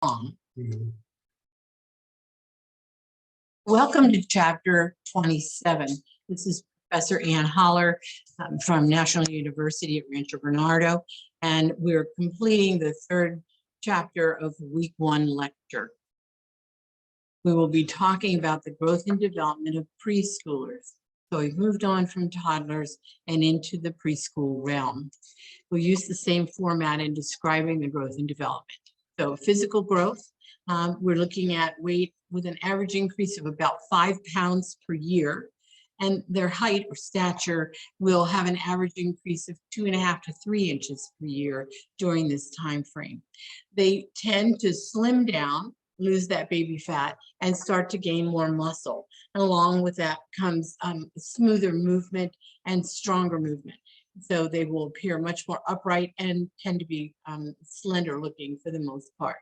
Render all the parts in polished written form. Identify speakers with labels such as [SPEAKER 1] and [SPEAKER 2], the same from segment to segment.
[SPEAKER 1] on. Welcome to chapter 27. This is Professor Ann Holler from National University at Rancho Bernardo, and we're completing the third chapter of week 1 lecture. We will be talking about the growth and development of preschoolers. So we've moved on from toddlers and into the preschool realm. We'll use the same format in describing the growth and development. So physical growth, we're looking at weight with an average increase of about 5 pounds per year, and their height or stature will have an average increase of 2.5 to 3 inches per year during this time frame. They tend to slim down, lose that baby fat, and start to gain more muscle. And along with that comes smoother movement and stronger movement. So they will appear much more upright and tend to be slender looking for the most part.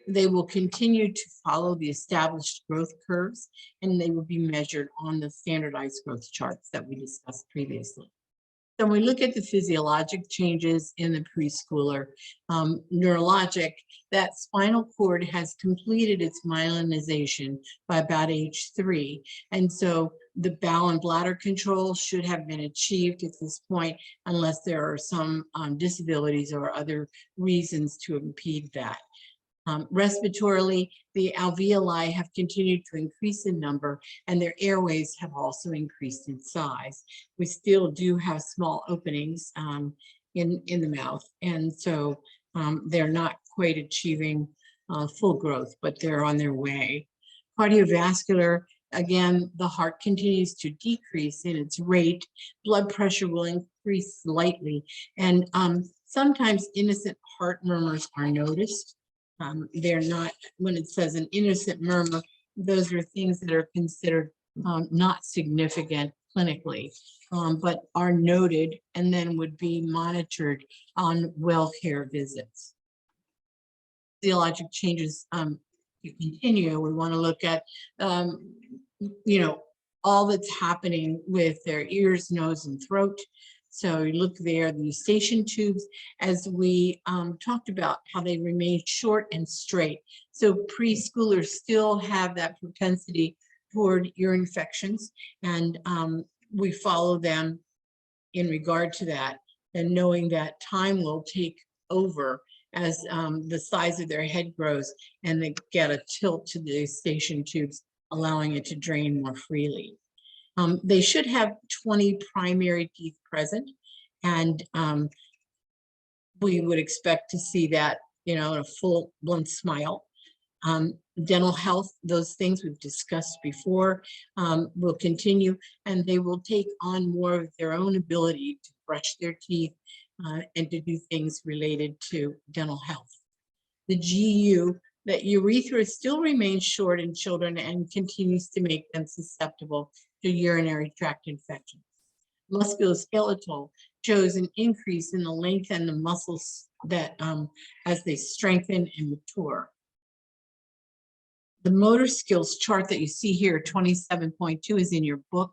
[SPEAKER 1] They will continue to follow the established growth curves, and they will be measured on the standardized growth charts that we discussed previously. So when we look at the physiologic changes in the preschooler, neurologic, that spinal cord has completed its myelinization by about age 3. And so the bowel and bladder control should have been achieved at this point, unless there are some disabilities or other reasons to impede that. Respiratorily, the alveoli have continued to increase in number, and their airways have also increased in size. We still do have small openings in the mouth, and so they're not quite achieving full growth, but they're on their way. Cardiovascular, again, the heart continues to decrease in its rate. Blood pressure will increase slightly, and sometimes innocent heart murmurs are noticed. They're not, when it says an innocent murmur, those are things that are considered not significant clinically, but are noted and then would be monitored on well care visits. Physiologic changes continue. We want to look at, all that's happening with their ears, nose, and throat. So you look there, the eustachian tubes, as we talked about how they remain short and straight. So preschoolers still have that propensity toward ear infections, and we follow them in regard to that, and knowing that time will take over as the size of their head grows and they get a tilt to the eustachian tubes, allowing it to drain more freely. They should have 20 primary teeth present, and we would expect to see that, in a full blunt smile. Dental health, those things we've discussed before, will continue, and they will take on more of their own ability to brush their teeth and to do things related to dental health. The GU, that urethra still remains short in children and continues to make them susceptible to urinary tract infections. Musculoskeletal shows an increase in the length and the muscles that as they strengthen and mature. The motor skills chart that you see here, 27.2, is in your book,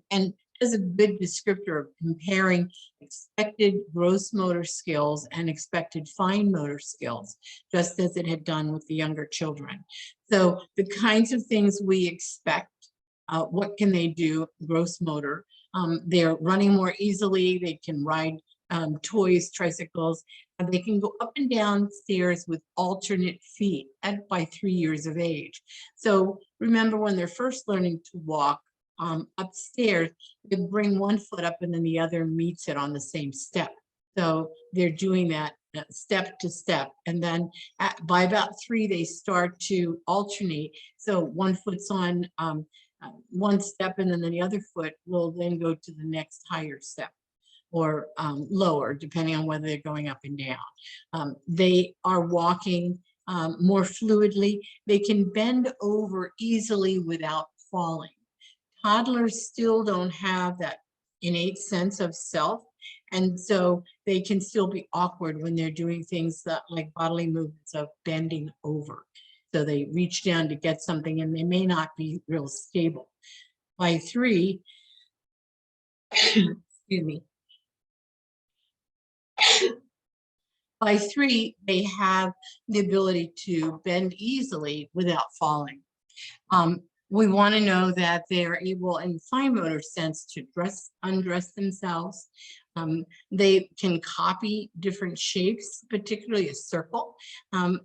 [SPEAKER 1] and is a good descriptor of comparing expected gross motor skills and expected fine motor skills, just as it had done with the younger children. So the kinds of things we expect, what can they do? Gross motor. They're running more easily. They can ride toys, tricycles, and they can go up and down stairs with alternate feet by 3 years of age. So remember, when they're first learning to walk upstairs, they bring one foot up and then the other meets it on the same step. So they're doing that step to step, and then by about 3 they start to alternate. So one foot's on one step, and then the other foot will then go to the next higher step, or lower, depending on whether they're going up and down. They are walking more fluidly. They can bend over easily without falling. Toddlers still don't have that innate sense of self, and so they can still be awkward when they're doing things that, like bodily movements of bending over. So they reach down to get something and they may not be real stable. By 3, excuse me. By 3, they have the ability to bend easily without falling. We want to know that they are able, in fine motor sense, to undress themselves. They can copy different shapes, particularly a circle.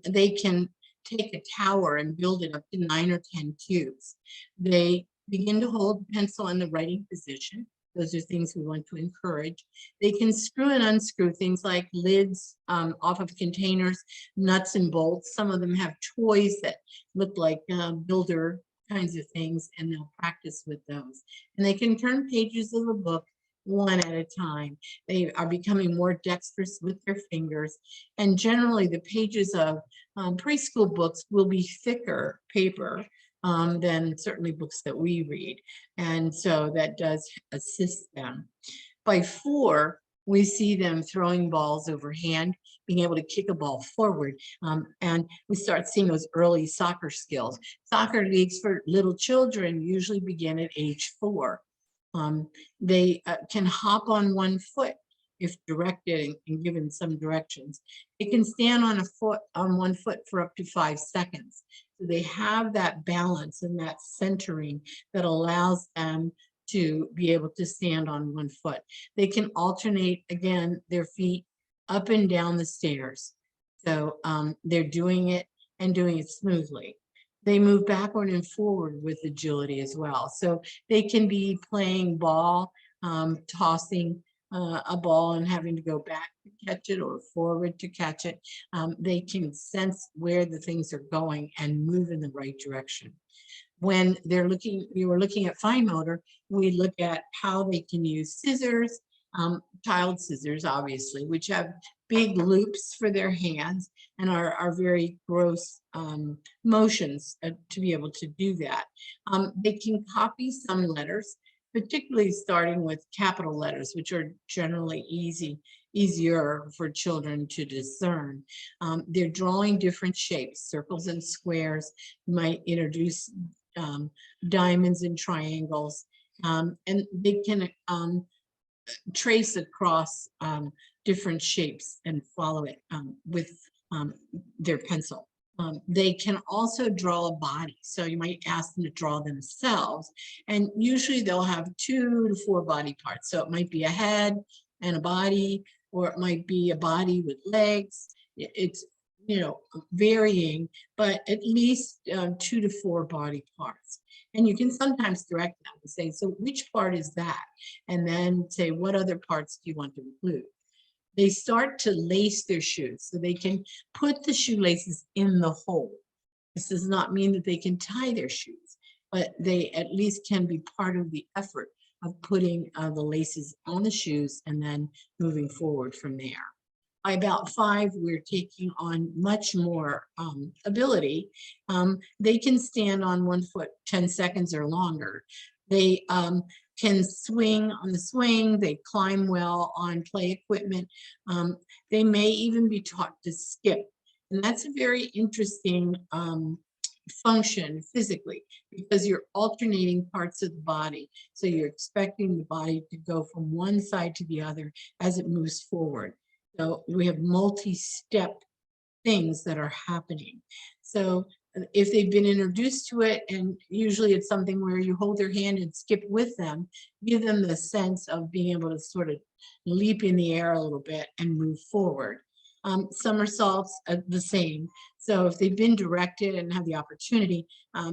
[SPEAKER 1] They can take a tower and build it up to 9 or 10 cubes. They begin to hold the pencil in the writing position. Those are things we want to encourage. They can screw and unscrew things like lids off of containers, nuts and bolts. Some of them have toys that look like builder kinds of things, and they'll practice with those. And they can turn pages of a book one at a time. They are becoming more dexterous with their fingers. And generally, the pages of preschool books will be thicker paper than certainly books that we read. And so that does assist them. By 4, we see them throwing balls overhand, being able to kick a ball forward. And we start seeing those early soccer skills. Soccer leagues for little children usually begin at age 4. They can hop on one foot if directed and given some directions. They can stand on one foot for up to 5 seconds. So they have that balance and that centering that allows them to be able to stand on one foot. They can alternate, again, their feet up and down the stairs. So they're doing it and doing it smoothly. They move backward and forward with agility as well. So they can be playing ball, tossing a ball and having to go back to catch it or forward to catch it. They can sense where the things are going and move in the right direction. When you were looking at fine motor, we look at how they can use scissors, child scissors, obviously, which have big loops for their hands and are very gross motions to be able to do that. They can copy some letters, particularly starting with capital letters, which are generally easier for children to discern. They're drawing different shapes, circles and squares. You might introduce diamonds and triangles, and they can trace across different shapes and follow it with their pencil. They can also draw a body. So you might ask them to draw themselves, and usually they'll have 2 to 4 body parts. So it might be a head and a body, or it might be a body with legs. It's varying, but at least 2 to 4 body parts. And you can sometimes direct them and say, so which part is that? And then say, what other parts do you want to include? They start to lace their shoes, so they can put the shoelaces in the hole. This does not mean that they can tie their shoes, but they at least can be part of the effort of putting the laces on the shoes and then moving forward from there. By about 5, we're taking on much more ability. They can stand on one foot 10 seconds or longer. They can swing on the swing. They climb well on play equipment. They may even be taught to skip. And that's a very interesting function physically, because you're alternating parts of the body. So you're expecting the body to go from one side to the other as it moves forward. So we have multi-step things that are happening. So if they've been introduced to it, and usually it's something where you hold their hand and skip with them, give them the sense of being able to sort of leap in the air a little bit and move forward. Somersaults are the same. So if they've been directed and have the opportunity,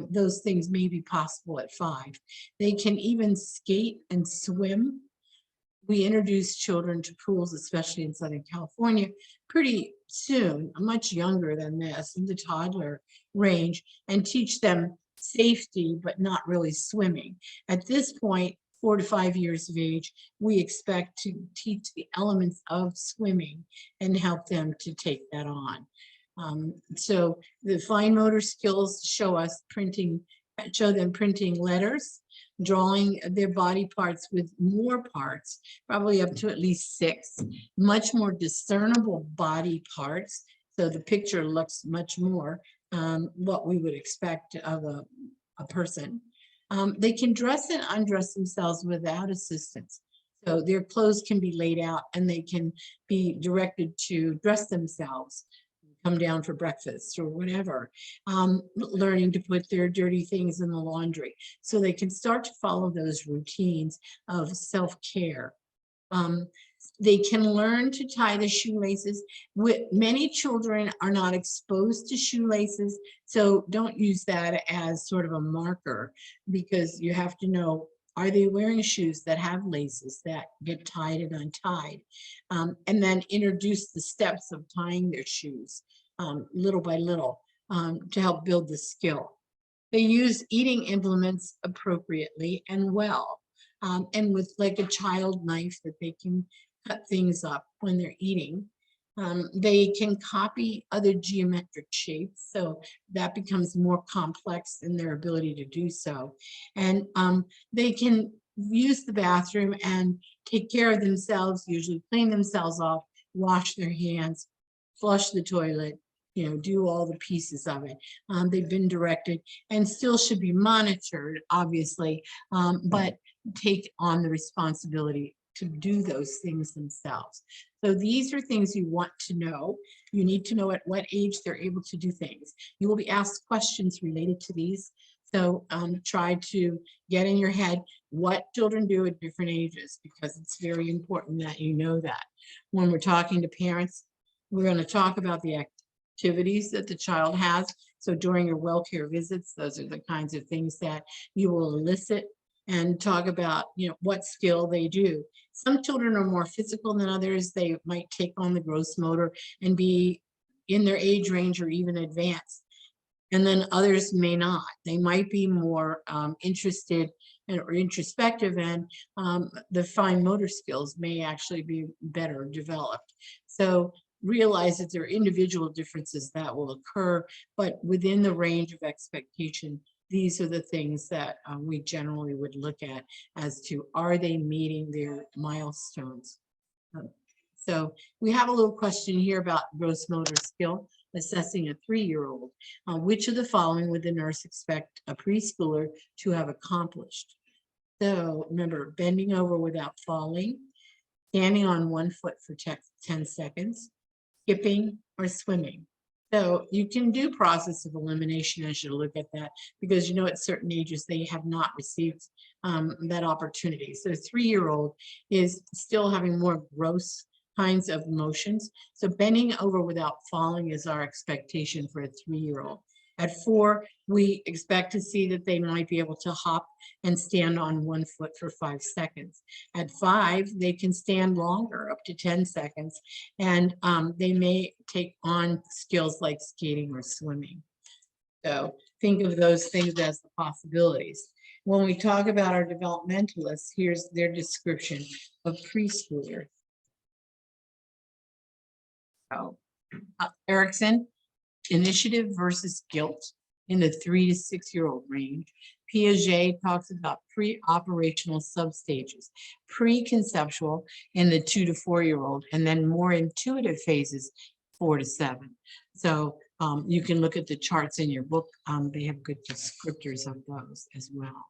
[SPEAKER 1] those things may be possible at 5. They can even skate and swim. We introduce children to pools, especially in Southern California, pretty soon, much younger than this, in the toddler range, and teach them safety, but not really swimming. At this point, 4 to 5 years of age, we expect to teach the elements of swimming and help them to take that on. So the fine motor skills show them printing letters, drawing their body parts with more parts, probably up to at least 6, much more discernible body parts. So the picture looks much more what we would expect of a person. They can dress and undress themselves without assistance. So their clothes can be laid out and they can be directed to dress themselves, come down for breakfast or whatever, learning to put their dirty things in the laundry. So they can start to follow those routines of self-care. They can learn to tie the shoelaces. Many children are not exposed to shoelaces, so don't use that as sort of a marker, because you have to know, are they wearing shoes that have laces that get tied and untied? And then introduce the steps of tying their shoes little by little to help build the skill. They use eating implements appropriately and well, and with like a child knife that they can cut things up when they're eating. They can copy other geometric shapes, so that becomes more complex in their ability to do so. And they can use the bathroom and take care of themselves, usually clean themselves off, wash their hands, flush the toilet, do all the pieces of it. They've been directed and still should be monitored, obviously, but take on the responsibility to do those things themselves. So these are things you want to know. You need to know at what age they're able to do things. You will be asked questions related to these. So try to get in your head what children do at different ages, because it's very important that you know that. When we're talking to parents, we're going to talk about the activities that the child has. So during your WellCare visits, those are the kinds of things that you will elicit and talk about, what skill they do. Some children are more physical than others. They might take on the gross motor and be in their age range or even advanced. And then others may not. They might be more interested or introspective, and the fine motor skills may actually be better developed. So realize that there are individual differences that will occur, but within the range of expectation, these are the things that we generally would look at as to, are they meeting their milestones? So we have a little question here about gross motor skill, assessing a 3-year-old. Which of the following would the nurse expect a preschooler to have accomplished? So remember, bending over without falling, standing on one foot for 10 seconds, skipping, or swimming. So you can do process of elimination as you look at that, because at certain ages they have not received that opportunity. So a 3-year-old is still having more gross kinds of motions. So bending over without falling is our expectation for a 3-year-old. At 4, we expect to see that they might be able to hop and stand on one foot for 5 seconds. At 5, they can stand longer, up to 10 seconds, and they may take on skills like skating or swimming. So think of those things as the possibilities. When we talk about our developmentalists, here's their description of preschooler. So, Erickson, initiative versus guilt in the 3 to 6-year-old range. Piaget talks about pre-operational substages, pre-conceptual in the 2 to 4-year-old, and then more intuitive phases, 4 to 7. So you can look at the charts in your book. They have good descriptors of those as well.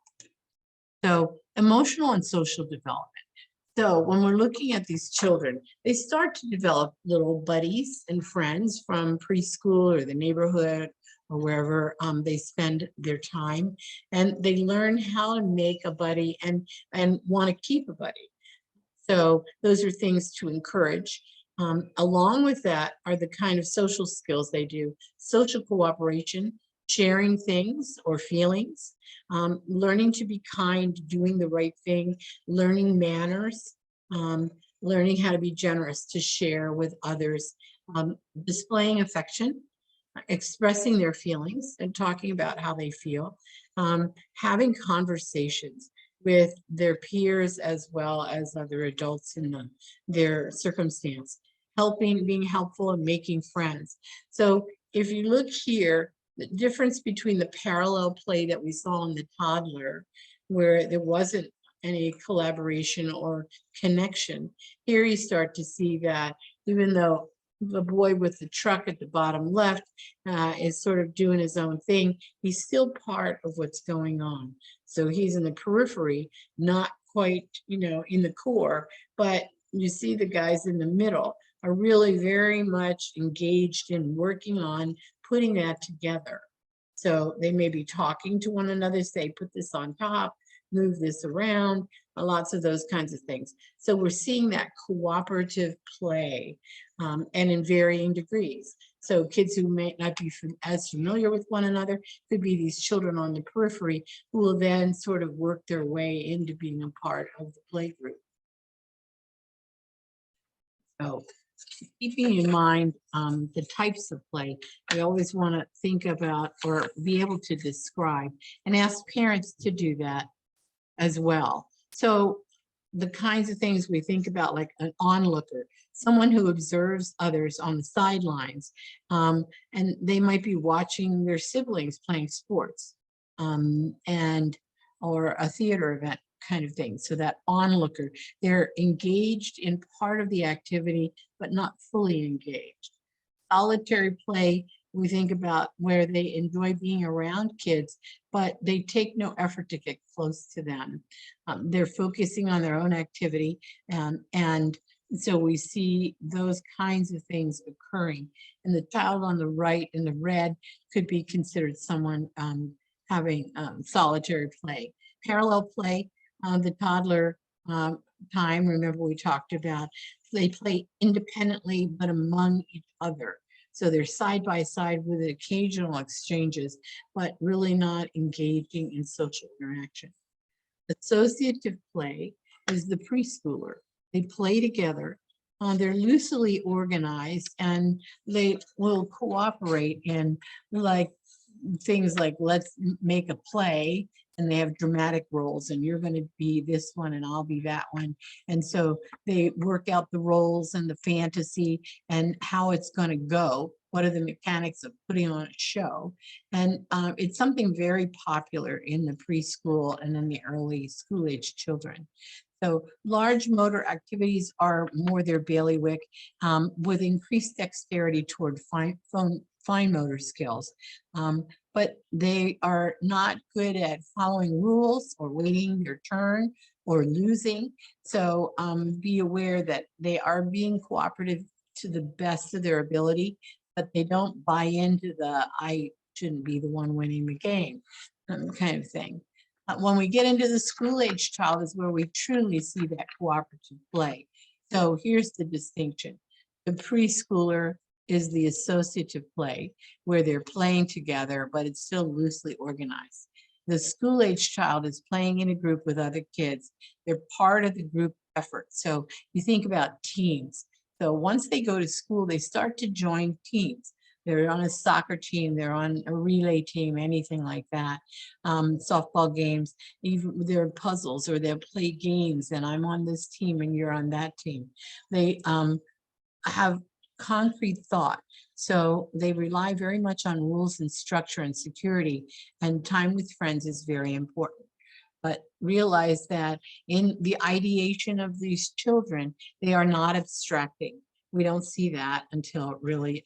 [SPEAKER 1] So emotional and social development. So when we're looking at these children, they start to develop little buddies and friends from preschool or the neighborhood or wherever they spend their time, and they learn how to make a buddy and want to keep a buddy. So those are things to encourage. Along with that are the kind of social skills they do: social cooperation, sharing things or feelings, learning to be kind, doing the right thing, learning manners, learning how to be generous, to share with others, displaying affection, expressing their feelings and talking about how they feel, having conversations with their peers as well as other adults in their circumstance, being helpful and making friends. So if you look here, the difference between the parallel play that we saw in the toddler, where there wasn't any collaboration or connection, here you start to see that even though the boy with the truck at the bottom left is sort of doing his own thing, he's still part of what's going on. So he's in the periphery, not quite, in the core, but you see the guys in the middle are really very much engaged in working on putting that together. So they may be talking to one another, say, put this on top, move this around, lots of those kinds of things. So we're seeing that cooperative play, and in varying degrees. So kids who may not be as familiar with one another could be these children on the periphery who will then sort of work their way into being a part of the play group. So keeping in mind the types of play, we always want to think about or be able to describe and ask parents to do that as well. So the kinds of things we think about, like an onlooker, someone who observes others on the sidelines, and they might be watching their siblings playing sports, or a theater event kind of thing. So that onlooker, they're engaged in part of the activity, but not fully engaged. Solitary play, we think about where they enjoy being around kids, but they take no effort to get close to them. They're focusing on their own activity, and so we see those kinds of things occurring. And the child on the right in the red could be considered someone having solitary play. Parallel play, the toddler time, remember we talked about, they play independently but among each other. So they're side by side with occasional exchanges, but really not engaging in social interaction. Associative play is the preschooler. They play together. They're loosely organized, and they will cooperate in things like, let's make a play, and they have dramatic roles, and you're going to be this one and I'll be that one. And so they work out the roles and the fantasy and how it's going to go. What are the mechanics of putting on a show? And it's something very popular in the preschool and in the early school age children. So large motor activities are more their bailiwick, with increased dexterity toward fine motor skills. But they are not good at following rules or waiting their turn or losing. So be aware that they are being cooperative to the best of their ability, but they don't buy into the I shouldn't be the one winning the game kind of thing. When we get into the school age child is where we truly see that cooperative play. So here's the distinction. The preschooler is the associative play, where they're playing together, but it's still loosely organized. The school age child is playing in a group with other kids. They're part of the group effort. So you think about teams. So once they go to school, they start to join teams. They're on a soccer team, they're on a relay team, anything like that. Softball games, even there are puzzles, or they'll play games, and I'm on this team and you're on that team. They have concrete thought. So they rely very much on rules and structure and security, and time with friends is very important. But realize that in the ideation of these children, they are not abstracting. We don't see that until really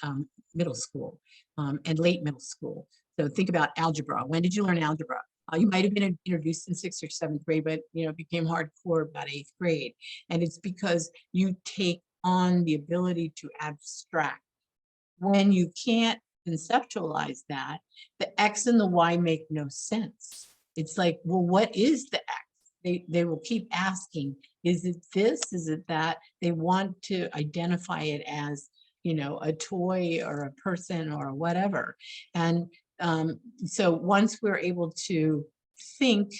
[SPEAKER 1] middle school and late middle school. So think about algebra. When did you learn algebra? You might have been introduced in 6th or 7th grade, but it became hardcore about 8th grade. And it's because you take on the ability to abstract. When you can't conceptualize that, the X and the Y make no sense. It's like, well, what is the X? They will keep asking, is it this? Is it that? They want to identify it as, a toy or a person or whatever. And so once we're able to think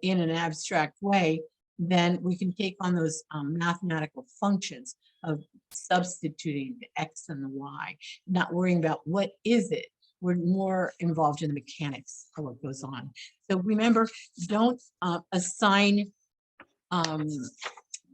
[SPEAKER 1] in an abstract way, then we can take on those mathematical functions of substituting the X and the Y, not worrying about what is it. We're more involved in the mechanics of what goes on. So remember, don't assign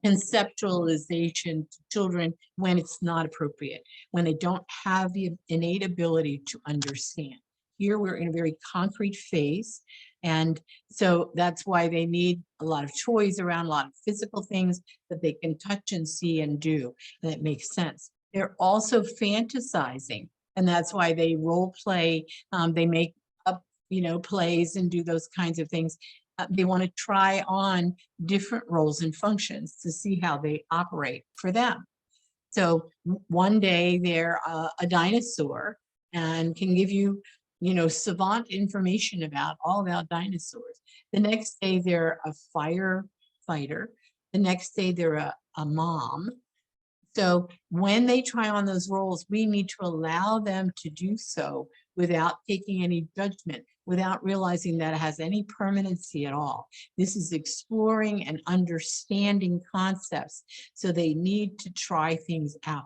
[SPEAKER 1] conceptualization to children when it's not appropriate, when they don't have the innate ability to understand. Here we're in a very concrete phase, and so that's why they need a lot of toys around, a lot of physical things that they can touch and see and do, and it makes sense. They're also fantasizing, and that's why they role play. They make up, plays and do those kinds of things. they want to try on different roles and functions to see how they operate for them. So one day they're a dinosaur and can give you, savant information all about dinosaurs. The next day they're a firefighter. The next day they're a mom. So when they try on those roles, we need to allow them to do so without taking any judgment, without realizing that it has any permanency at all. This is exploring and understanding concepts. So they need to try things out.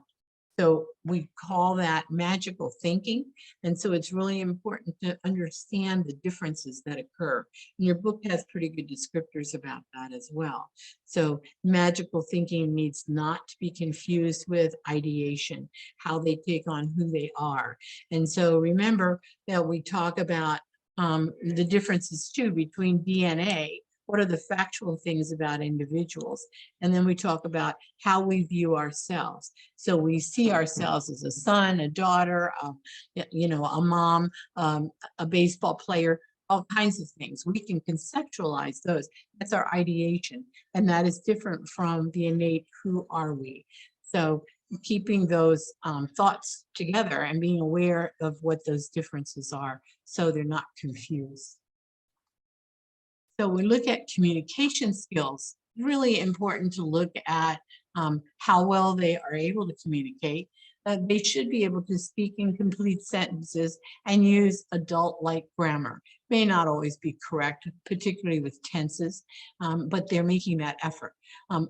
[SPEAKER 1] So we call that magical thinking. And so it's really important to understand the differences that occur. And your book has pretty good descriptors about that as well. So magical thinking needs not to be confused with ideation, how they take on who they are. And so remember that we talk about the differences too between DNA. What are the factual things about individuals? And then we talk about how we view ourselves. So we see ourselves as a son, a daughter, a mom, a baseball player, all kinds of things. We can conceptualize those. That's our ideation. And that is different from the innate, who are we? So keeping those thoughts together and being aware of what those differences are so they're not confused. So we look at communication skills, really important to look at how well they are able to communicate. They should be able to speak in complete sentences and use adult-like grammar. May not always be correct, particularly with tenses, but they're making that effort.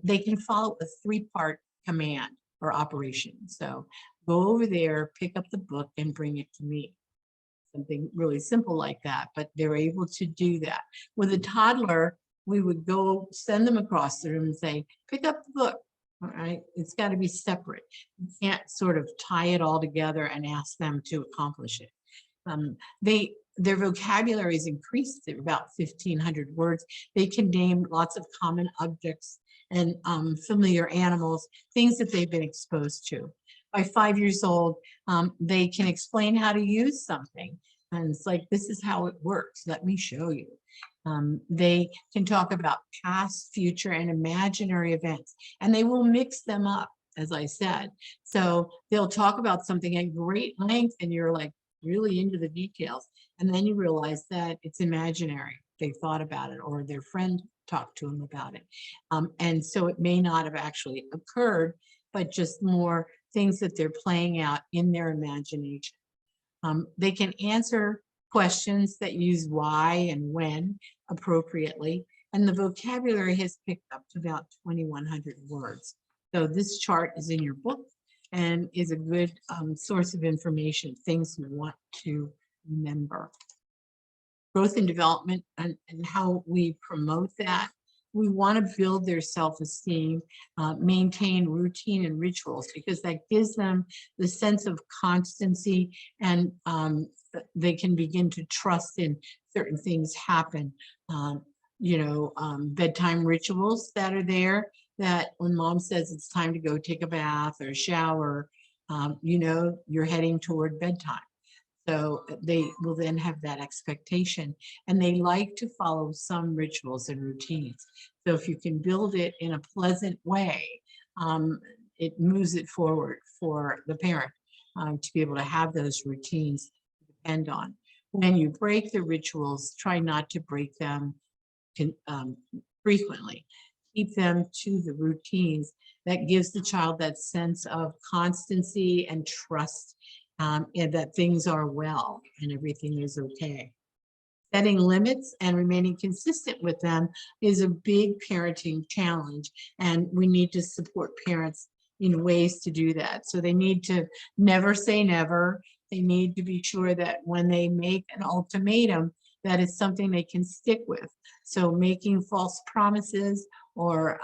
[SPEAKER 1] They can follow a three-part command or operation. So go over there, pick up the book, and bring it to me. Something really simple like that, but they're able to do that. With a toddler, we would go send them across the room and say, pick up the book. All right, it's got to be separate. You can't sort of tie it all together and ask them to accomplish it. Their vocabulary is increased to about 1,500 words. They can name lots of common objects and familiar animals, things that they've been exposed to. By 5 years old, they can explain how to use something. And it's like, this is how it works. Let me show you. They can talk about past, future, and imaginary events, and they will mix them up, as I said. So they'll talk about something at great length, and you're like really into the details. And then you realize that it's imaginary. They thought about it, or their friend talked to them about it. And so it may not have actually occurred, but just more things that they're playing out in their imagination. They can answer questions that use why and when appropriately, and the vocabulary has picked up to about 2,100 words. So this chart is in your book and is a good source of information, things you want to remember. Growth and development and how we promote that. We want to build their self-esteem, maintain routine and rituals, because that gives them the sense of constancy, and they can begin to trust in certain things happen. Bedtime rituals that are there, that when mom says it's time to go take a bath or a shower, you're heading toward bedtime. So they will then have that expectation, and they like to follow some rituals and routines. So if you can build it in a pleasant way, it moves it forward for the parent to be able to have those routines to depend on. When you break the rituals, try not to break them frequently. Keep them to the routines that gives the child that sense of constancy and trust, and that things are well and everything is okay. Setting limits and remaining consistent with them is a big parenting challenge, and we need to support parents in ways to do that. So they need to never say never. They need to be sure that when they make an ultimatum, that is something they can stick with. So making false promises or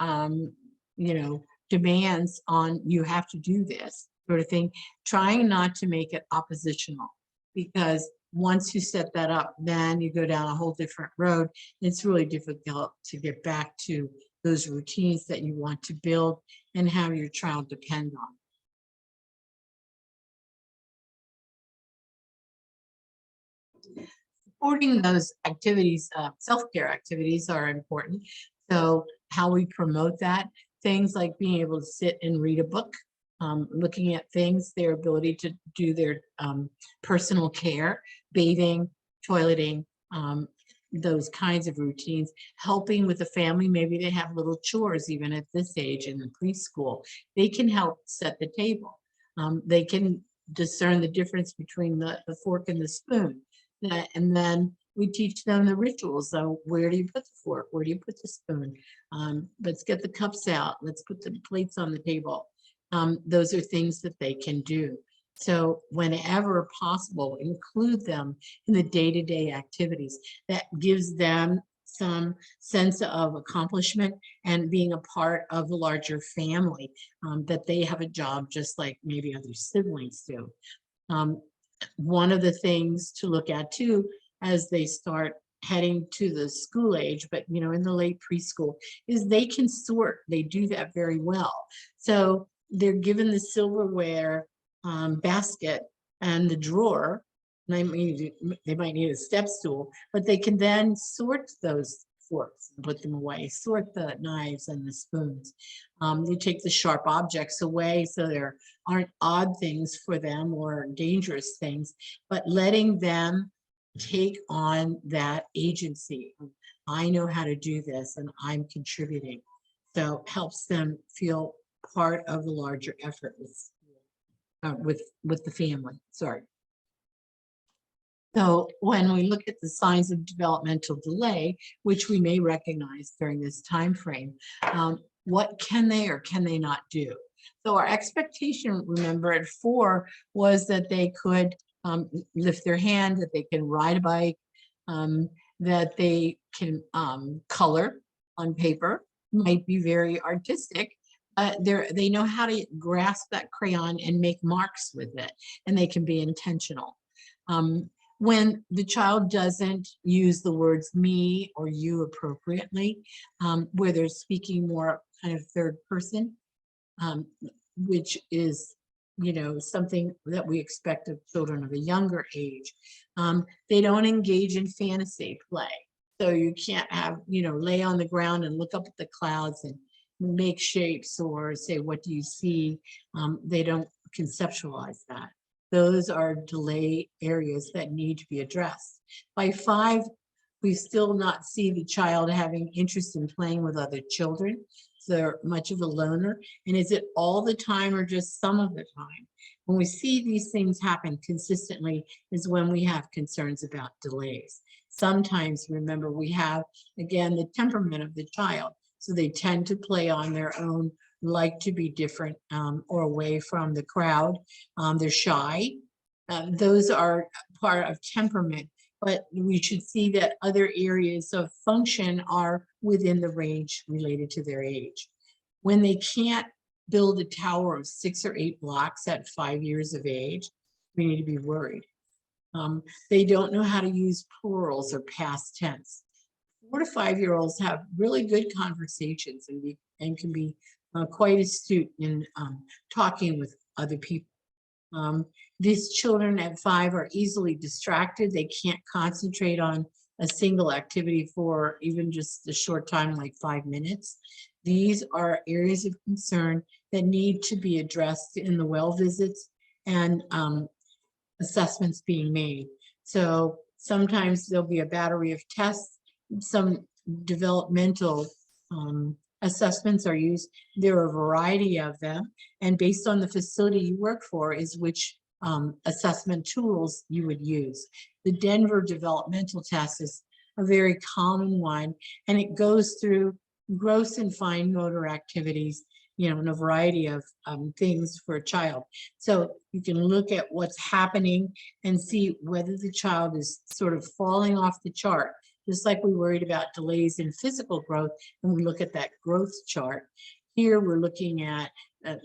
[SPEAKER 1] demands on, you have to do this sort of thing, trying not to make it oppositional, because once you set that up, then you go down a whole different road. It's really difficult to get back to those routines that you want to build and have your child depend on. supporting those activities, self-care activities are important. So how we promote that, things like being able to sit and read a book, looking at things, their ability to do their personal care, bathing, toileting, those kinds of routines, helping with the family. Maybe they have little chores even at this age in the preschool. They can help set the table. They can discern the difference between the fork and the spoon. And then we teach them the rituals. So where do you put the fork? Where do you put the spoon? Let's get the cups out. Let's put the plates on the table. Those are things that they can do. So whenever possible, include them in the day-to-day activities. That gives them some sense of accomplishment and being a part of a larger family, that they have a job just like maybe other siblings do. One of the things to look at too, as they start heading to the school age, but in the late preschool, is they can sort. They do that very well. So they're given the silverware basket and the drawer. They might need a step stool, but they can then sort those forks and put them away, sort the knives and the spoons. You take the sharp objects away so there aren't odd things for them or dangerous things, but letting them take on that agency. I know how to do this and I'm contributing. So helps them feel part of the larger effort with the family. Sorry. So when we look at the signs of developmental delay, which we may recognize during this time frame, what can they or can they not do? So our expectation, remember, at 4 was that they could lift their hand, that they can ride a bike, that they can color on paper, might be very artistic. They know how to grasp that crayon and make marks with it, and they can be intentional. When the child doesn't use the words me or you appropriately, where they're speaking more kind of third person, which is, something that we expect of children of a younger age. They don't engage in fantasy play. So you can't have, lay on the ground and look up at the clouds and make shapes or say, what do you see? They don't conceptualize that. Those are delay areas that need to be addressed. By 5, we still not see the child having interest in playing with other children. So they're much of a loner. And is it all the time or just some of the time? When we see these things happen consistently is when we have concerns about delays. Sometimes, remember, we have, again, the temperament of the child. So they tend to play on their own, like to be different or away from the crowd. They're shy. Those are part of temperament, but we should see that other areas of function are within the range related to their age. When they can't build a tower of 6 or 8 blocks at 5 years of age, we need to be worried. They don't know how to use plurals or past tense. 4 to 5-year-olds have really good conversations and can be quite astute in talking with other people. These children at 5 are easily distracted. They can't concentrate on a single activity for even just a short time, like 5 minutes. These are areas of concern that need to be addressed in the well visits and assessments being made. So sometimes there'll be a battery of tests. Some developmental assessments are used. There are a variety of them, and based on the facility you work for is which assessment tools you would use. The Denver developmental test is a very common one, and it goes through gross and fine motor activities, in a variety of things for a child. So you can look at what's happening and see whether the child is sort of falling off the chart. Just like we worried about delays in physical growth, and we look at that growth chart. Here we're looking at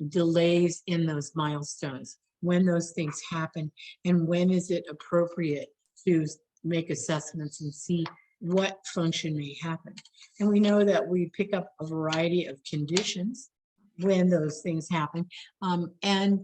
[SPEAKER 1] delays in those milestones, when those things happen, and when is it appropriate to make assessments and see what function may happen. And we know that we pick up a variety of conditions when those things happen. And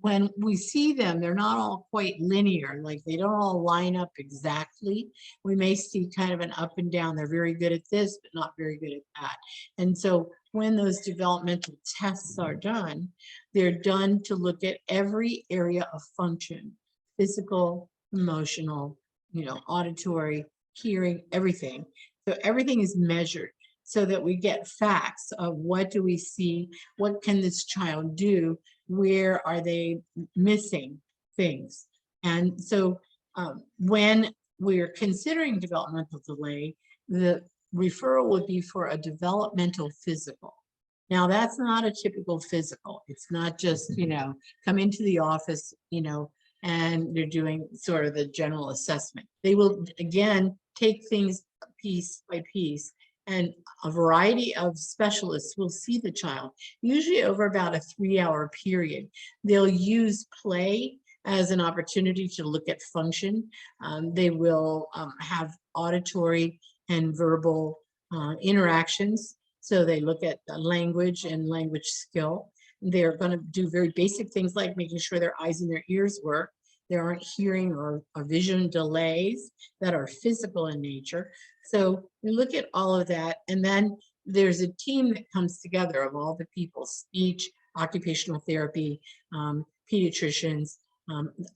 [SPEAKER 1] when we see them, they're not all quite linear, like they don't all line up exactly. We may see kind of an up and down. They're very good at this, but not very good at that. And so when those developmental tests are done, they're done to look at every area of function, physical, emotional, auditory, hearing, everything. So everything is measured so that we get facts of what do we see, what can this child do, where are they missing things. And so when we're considering developmental delay, the referral would be for a developmental physical. Now, that's not a typical physical. It's not just, come into the office, and they're doing sort of the general assessment. They will, again, take things piece by piece, and a variety of specialists will see the child, usually over about a 3-hour period. They'll use play as an opportunity to look at function. They will have auditory and verbal interactions. So they look at language and language skill. They're going to do very basic things like making sure their eyes and their ears work. There aren't hearing or vision delays that are physical in nature. So we look at all of that, and then there's a team that comes together of all the people, speech, occupational therapy, pediatricians,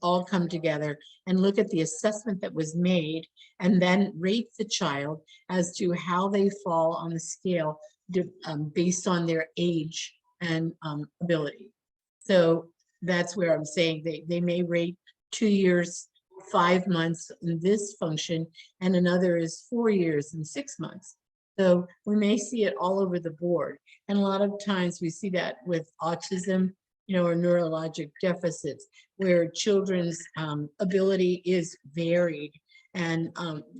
[SPEAKER 1] all come together and look at the assessment that was made and then rate the child as to how they fall on the scale based on their age and ability. So that's where I'm saying they may rate 2 years, 5 months in this function, and another is 4 years and 6 months. So we may see it all over the board. And a lot of times we see that with autism, or neurologic deficits, where children's ability is varied. And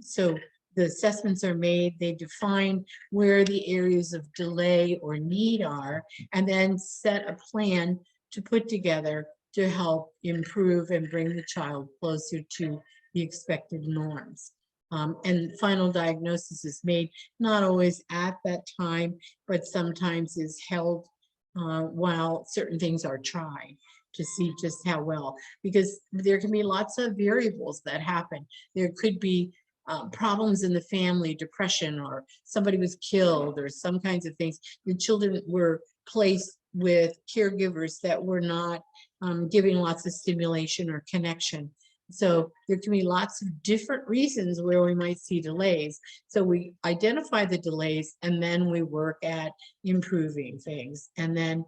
[SPEAKER 1] so the assessments are made, they define where the areas of delay or need are, and then set a plan to put together to help improve and bring the child closer to the expected norms. And final diagnosis is made not always at that time, but sometimes is held while certain things are tried to see just how well, because there can be lots of variables that happen. There could be problems in the family, depression, or somebody was killed, or some kinds of things. The children were placed with caregivers that were not giving lots of stimulation or connection. So there can be lots of different reasons where we might see delays. So we identify the delays, and then we work at improving things and then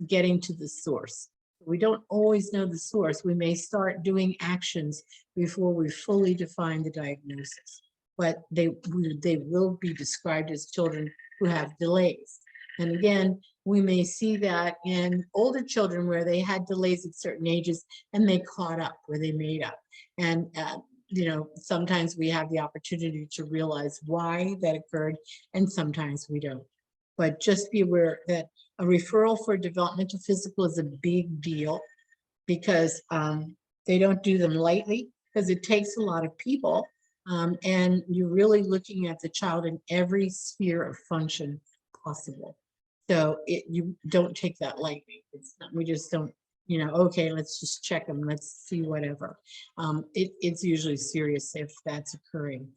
[SPEAKER 1] getting to the source. We don't always know the source. We may start doing actions before we fully define the diagnosis, but they will be described as children who have delays. And again, we may see that in older children where they had delays at certain ages and they caught up, or they made up. And sometimes we have the opportunity to realize why that occurred, and sometimes we don't. But just be aware that a referral for developmental physical is a big deal, because they don't do them lightly, because it takes a lot of people, and you're really looking at the child in every sphere of function possible. So you don't take that lightly. It's not, we just don't, okay, let's just check them, let's see whatever. It's usually serious if that's occurring,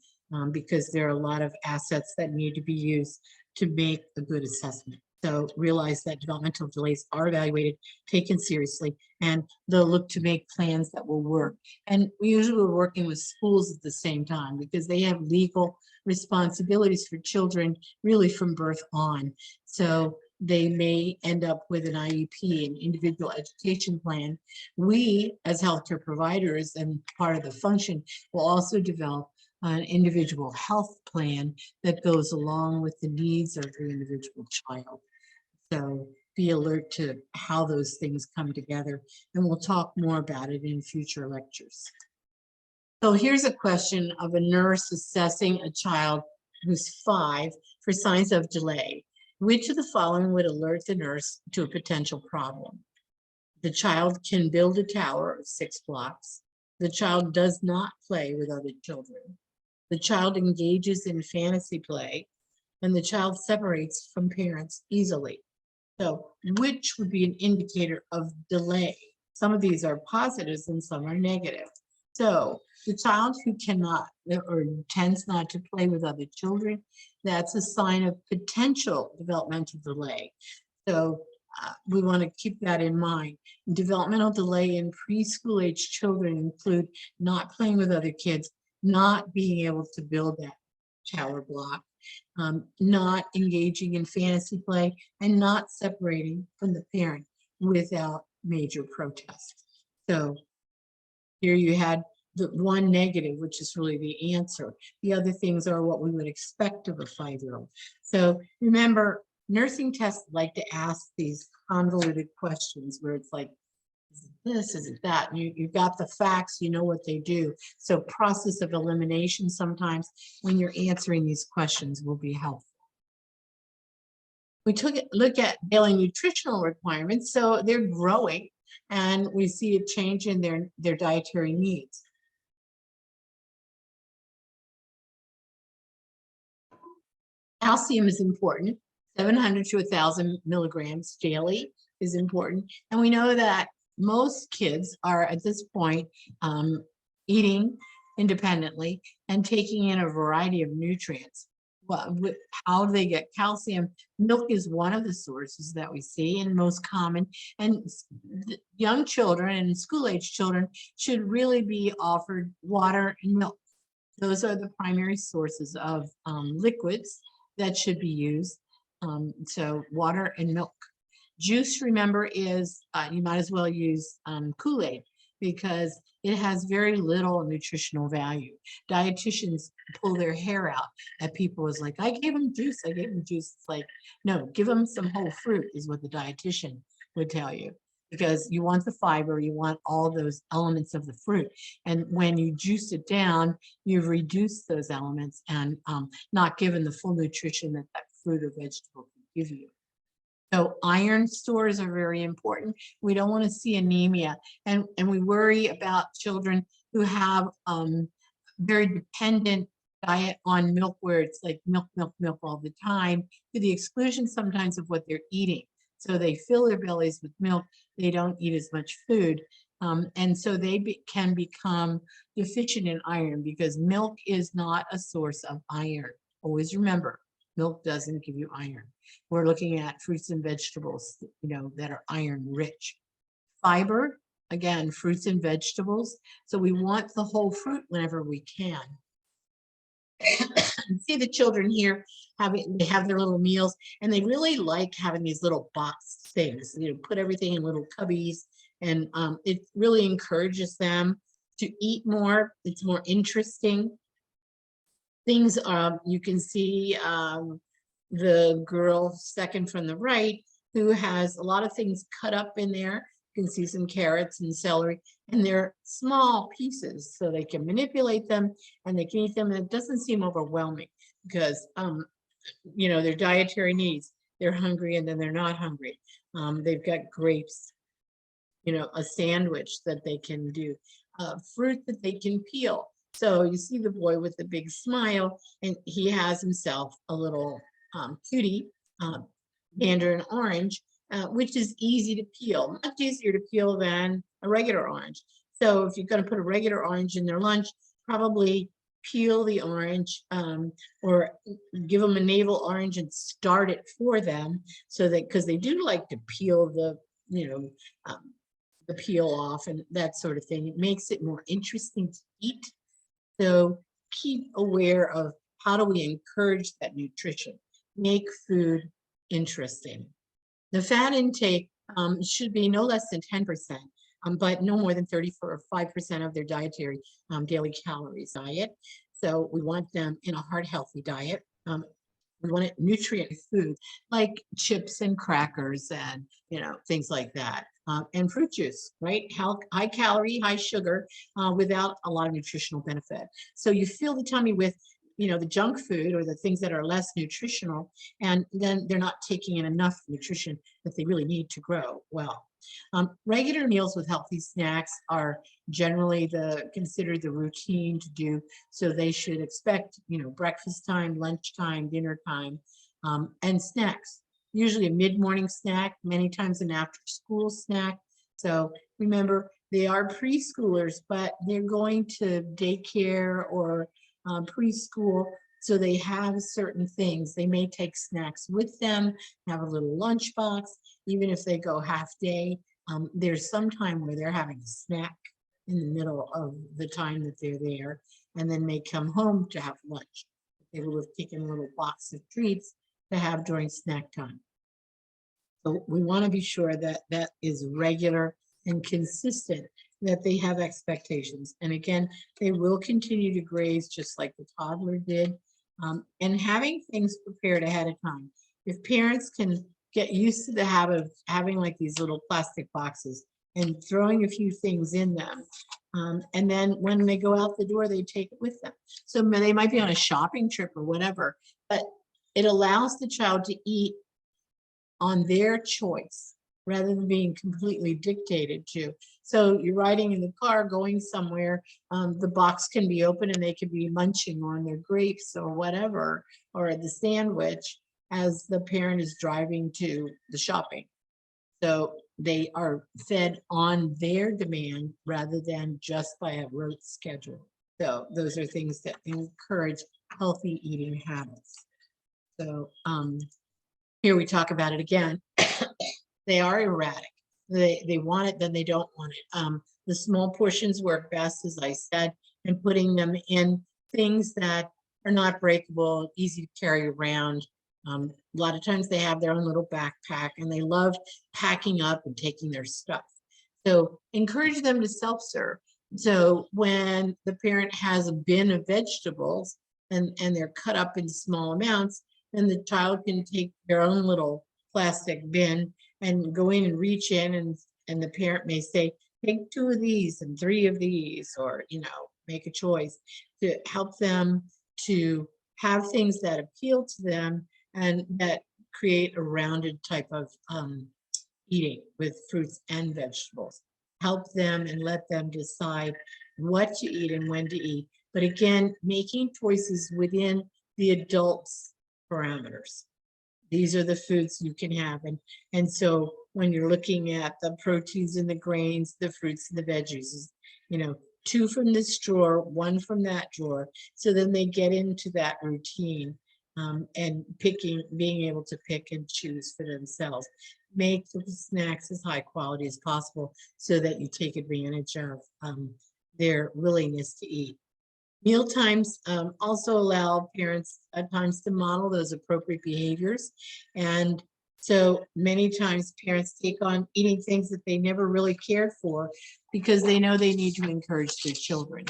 [SPEAKER 1] because there are a lot of assets that need to be used to make a good assessment. So realize that developmental delays are evaluated, taken seriously, and they'll look to make plans that will work. And we usually are working with schools at the same time, because they have legal responsibilities for children really from birth on. So they may end up with an IEP, an individual education plan. We, as healthcare providers and part of the function, will also develop an individual health plan that goes along with the needs of the individual child. So be alert to how those things come together, and we'll talk more about it in future lectures. So here's a question of a nurse assessing a child who's 5 for signs of delay. Which of the following would alert the nurse to a potential problem? The child can build a tower of 6 blocks. The child does not play with other children. The child engages in fantasy play, and the child separates from parents easily. So which would be an indicator of delay, Some of these are positives and some are negative. So the child who cannot or tends not to play with other children, that's a sign of potential developmental delay. So we want to keep that in mind. Developmental delay in preschool age children include not playing with other kids, not being able to build that tower block, not engaging in fantasy play, and not separating from the parent without major protest. So here you had the one negative, which is really the answer. The other things are what we would expect of a 5-year-old. So remember, nursing tests like to ask these convoluted questions where it's like, is it this, is it that? You've got the facts, you know what they do. So process of elimination sometimes when you're answering these questions will be helpful. We took a look at daily nutritional requirements. So they're growing and we see a change in their dietary needs. Calcium is important. 700 to 1,000 milligrams daily is important. And we know that most kids are at this point eating independently and taking in a variety of nutrients. Well, how do they get calcium? Milk is one of the sources that we see and most common. And young children and school-age children should really be offered water and milk. Those are the primary sources of liquids that should be used. So water and milk. Juice, remember, is you might as well use Kool-Aid because it has very little nutritional value. Dietitians pull their hair out at people is like, I gave them juice, I gave them juice. It's like, no, give them some whole fruit is what the dietitian would tell you, because you want the fiber, you want all those elements of the fruit. And when you juice it down, you've reduced those elements and not given the full nutrition that that fruit or vegetable can give you. So iron stores are very important. We don't want to see anemia. And we worry about children who have very dependent diet on milk where it's like milk, milk, milk all the time to the exclusion sometimes of what they're eating. So they fill their bellies with milk. They don't eat as much food. And so they can become deficient in iron because milk is not a source of iron. Always remember, milk doesn't give you iron. We're looking at fruits and vegetables, that are iron rich. Fiber, again, fruits and vegetables. So we want the whole fruit whenever we can. See the children here, they have their little meals and they really like having these little box things, put everything in little cubbies, and it really encourages them to eat more. It's more interesting. Things you can see the girl second from the right who has a lot of things cut up in there. You can see some carrots and celery, and they're small pieces so they can manipulate them and they can eat them. And it doesn't seem overwhelming because, their dietary needs, they're hungry and then they're not hungry. They've got grapes, a sandwich that they can do, fruit that they can peel. So you see the boy with the big smile, and he has himself a little cutie, mandarin orange, which is easy to peel, much easier to peel than a regular orange. So if you're going to put a regular orange in their lunch, probably peel the orange or give them a navel orange and start it for them, so that because they do like to peel the peel off and that sort of thing. It makes it more interesting to eat. So keep aware of how do we encourage that nutrition, make food interesting. The fat intake should be no less than 10%, but no more than 35% of their dietary daily calories diet. So we want them in a heart healthy diet. We want it nutrient food like chips and crackers and things like that. And fruit juice, right? High calorie, high sugar, without a lot of nutritional benefit. So you fill the tummy with the junk food or the things that are less nutritional, and then they're not taking in enough nutrition that they really need to grow well. Regular meals with healthy snacks are generally considered the routine to do. So they should expect, breakfast time, lunchtime, dinner time, and snacks. Usually a mid-morning snack, many times an after-school snack, So remember, they are preschoolers, but they're going to daycare or preschool. So they have certain things. They may take snacks with them, have a little lunchbox, even if they go half day. There's some time where they're having a snack in the middle of the time that they're there, and then they come home to have lunch. They will have taken a little box of treats to have during snack time. So we want to be sure that that is regular and consistent, that they have expectations. And again, they will continue to graze just like the toddler did. And having things prepared ahead of time. If parents can get used to the habit of having like these little plastic boxes and throwing a few things in them, and then when they go out the door, they take it with them. So they might be on a shopping trip or whatever, but it allows the child to eat on their choice rather than being completely dictated to. So you're riding in the car going somewhere, the box can be open and they could be munching on their grapes or whatever, or the sandwich as the parent is driving to the shopping. So they are fed on their demand rather than just by a rote schedule. So those are things that encourage healthy eating habits. So here we talk about it again. They are erratic. They want it, then they don't want it. The small portions work best, as I said, and putting them in things that are not breakable, easy to carry around. A lot of times they have their own little backpack and they love packing up and taking their stuff. So encourage them to self-serve. So when the parent has a bin of vegetables and they're cut up in small amounts, then the child can take their own little plastic bin and go in and reach in, and the parent may say, take 2 of these and 3 of these, or, you know, make a choice to help them to have things that appeal to them and that create a rounded type of eating with fruits and vegetables. Help them and let them decide what to eat and when to eat. But again, making choices within the adult's parameters. These are the foods you can have. And so when you're looking at the proteins and the grains, the fruits and the veggies, you know, 2 from this drawer, 1 from that drawer. So then they get into that routine and being able to pick and choose for themselves. Make the snacks as high quality as possible so that you take advantage of their willingness to eat. Meal times also allow parents at times to model those appropriate behaviors. And so many times parents take on eating things that they never really cared for because they know they need to encourage their children.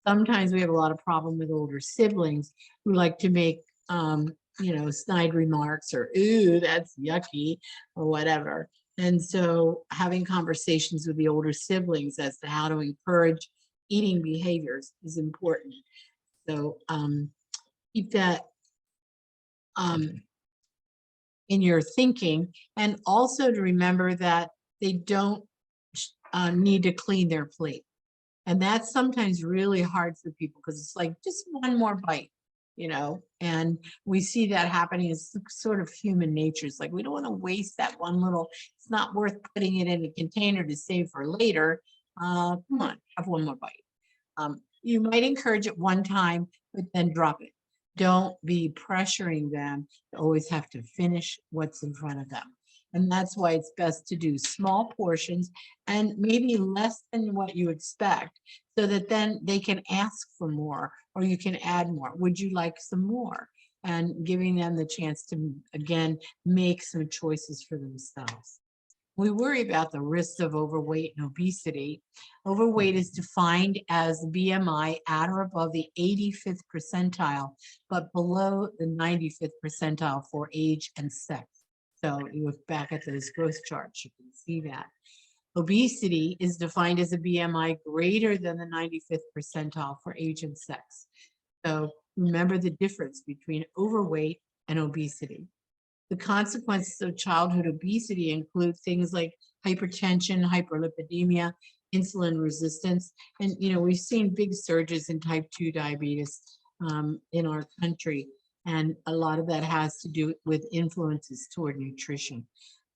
[SPEAKER 1] Sometimes we have a lot of problem with older siblings who like to make, you know, snide remarks or, ooh, that's yucky or whatever. And so having conversations with the older siblings as to how to encourage eating behaviors is important. So keep that in your thinking, and also to remember that they don't need to clean their plate. And that's sometimes really hard for people because it's like just one more bite, you know, and we see that happening as sort of human nature. It's like we don't want to waste that one little, it's not worth putting it in a container to save for later. Come on, have one more bite. You might encourage it one time, but then drop it. Don't be pressuring them to always have to finish what's in front of them. And that's why it's best to do small portions and maybe less than what you expect, so that then they can ask for more or you can add more. Would you like some more? And giving them the chance to, again, make some choices for themselves. We worry about the risks of overweight and obesity. Overweight is defined as BMI at or above the 85th percentile, but below the 95th percentile for age and sex. So you look back at those growth charts, you can see that. Obesity is defined as a BMI greater than the 95th percentile for age and sex. So remember the difference between overweight and obesity. The consequences of childhood obesity include things like hypertension, hyperlipidemia, insulin resistance, and you know, we've seen big surges in type 2 diabetes in our country, and a lot of that has to do with influences toward nutrition.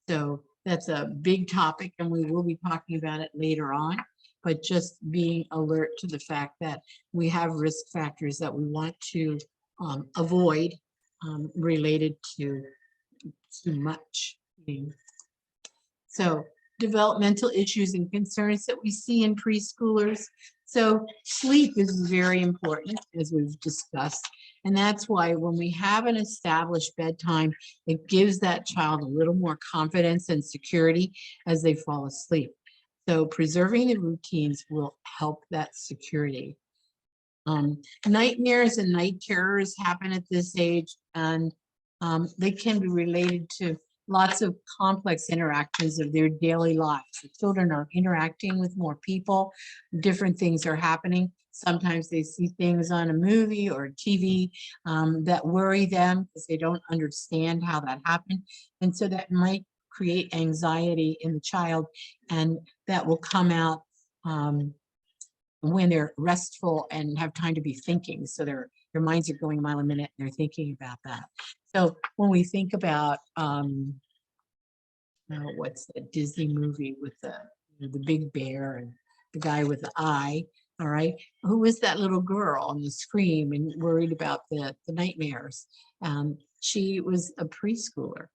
[SPEAKER 1] So that's a big topic, and we will be talking about it later on. But just being alert to the fact that we have risk factors that we want to avoid related to too much eating. So developmental issues and concerns that we see in preschoolers. So sleep is very important, as we've discussed. And that's why when we have an established bedtime, it gives that child a little more confidence and security as they fall asleep. So preserving the routines will help that security. Nightmares and night terrors happen at this age, and they can be related to lots of complex interactions of their daily lives. The children are interacting with more people, different things are happening. Sometimes they see things on a movie or TV that worry them because they don't understand how that happened. And so that might create anxiety in the child, and that will come out when they're restful and have time to be thinking. So their minds are going a mile a minute and they're thinking about that. So when we think about what's the Disney movie with the big bear and the guy with the eye, all right, who was that little girl on the scream and worried about the nightmares? She was a preschooler.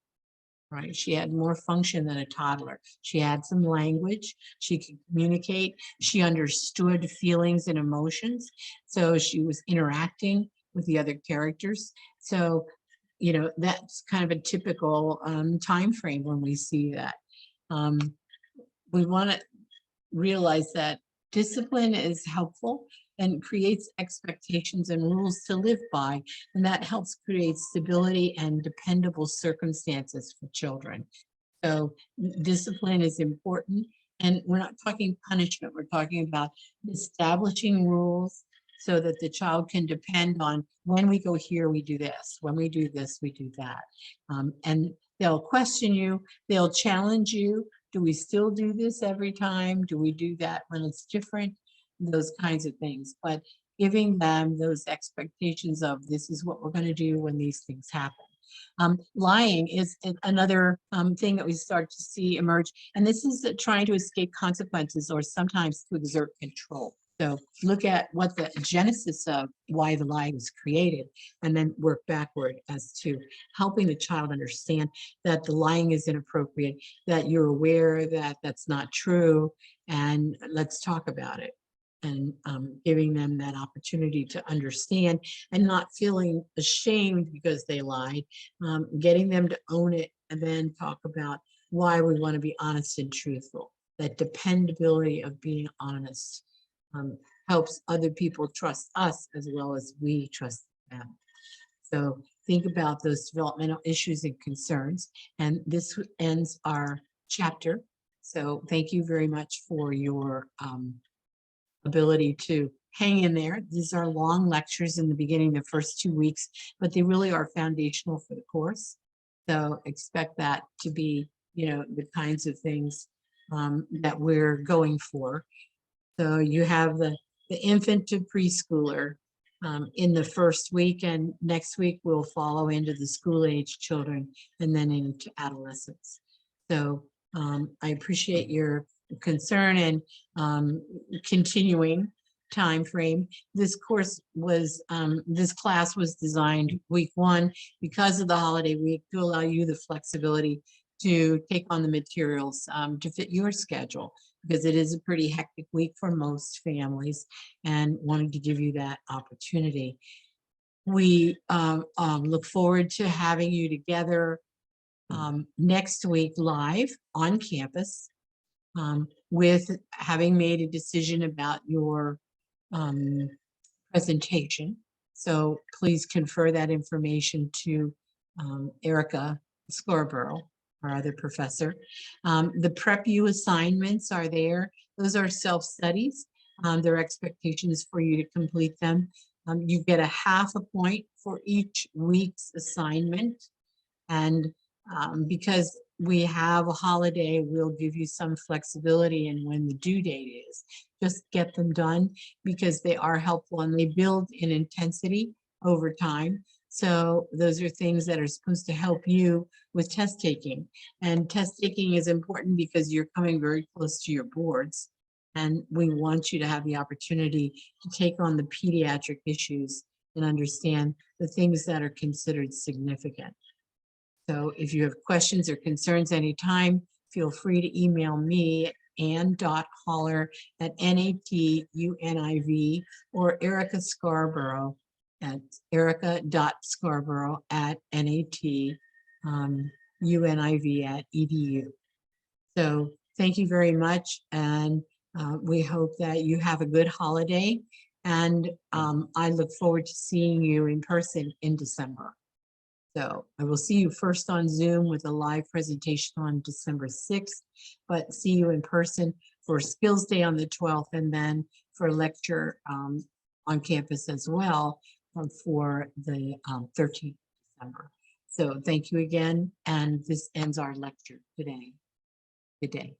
[SPEAKER 1] Right, she had more function than a toddler. She had some language, she could communicate, she understood feelings and emotions, so she was interacting with the other characters. So, you know, that's kind of a typical time frame when we see that. We want to realize that discipline is helpful and creates expectations and rules to live by, and that helps create stability and dependable circumstances for children. So discipline is important, and we're not talking punishment, we're talking about establishing rules so that the child can depend on when we go here, we do this, when we do this, we do that. And they'll question you, they'll challenge you. Do we still do this every time? Do we do that when it's different? Those kinds of things, but giving them those expectations of this is what we're going to do when these things happen. Lying is another thing that we start to see emerge, and this is trying to escape consequences or sometimes to exert control. So look at what the genesis of why the lie was created, and then work backward as to helping the child understand that the lying is inappropriate, that you're aware that that's not true, and let's talk about it. And giving them that opportunity to understand and not feeling ashamed because they lied, getting them to own it, and then talk about why we want to be honest and truthful. That dependability of being honest helps other people trust us as well as we trust them. So think about those developmental issues and concerns. And this ends our chapter. So thank you very much for your ability to hang in there. These are long lectures in the beginning, the first 2 weeks, but they really are foundational for the course. So expect that to be, you know, the kinds of things that we're going for. So you have the infant to preschooler in the first week, and next week we'll follow into the school age children and then into adolescents. So I appreciate your concern and continuing time frame. This course was, this class was designed week 1 because of the holiday week to allow you the flexibility to take on the materials to fit your schedule, because it is a pretty hectic week for most families, and wanted to give you that opportunity. We look forward to having you together next week live on campus with having made a decision about your presentation. So please confer that information to Erica Scarborough, our other professor. The Prep U assignments are there. Those are self-studies. There are expectations for you to complete them. You get a half a point for each week's assignment. And because we have a holiday, we'll give you some flexibility in when the due date is. Just get them done because they are helpful and they build in intensity over time. So those are things that are supposed to help you with test taking. And test taking is important because you're coming very close to your boards. And we want you to have the opportunity to take on the pediatric issues and understand the things that are considered significant. So if you have questions or concerns anytime, feel free to email me, ann.holler@NATUNIV, or Erica Scarborough at erica.scarborough@NATUNIV.edu. So thank you very much. And we hope that you have a good holiday. And I look forward to seeing you in person in December. So I will see you first on Zoom with a live presentation on December 6th, but see you in person for Skills Day on the 12th, and then for a lecture on campus as well for the 13th of December. So thank you again, and this ends our lecture today. Good day.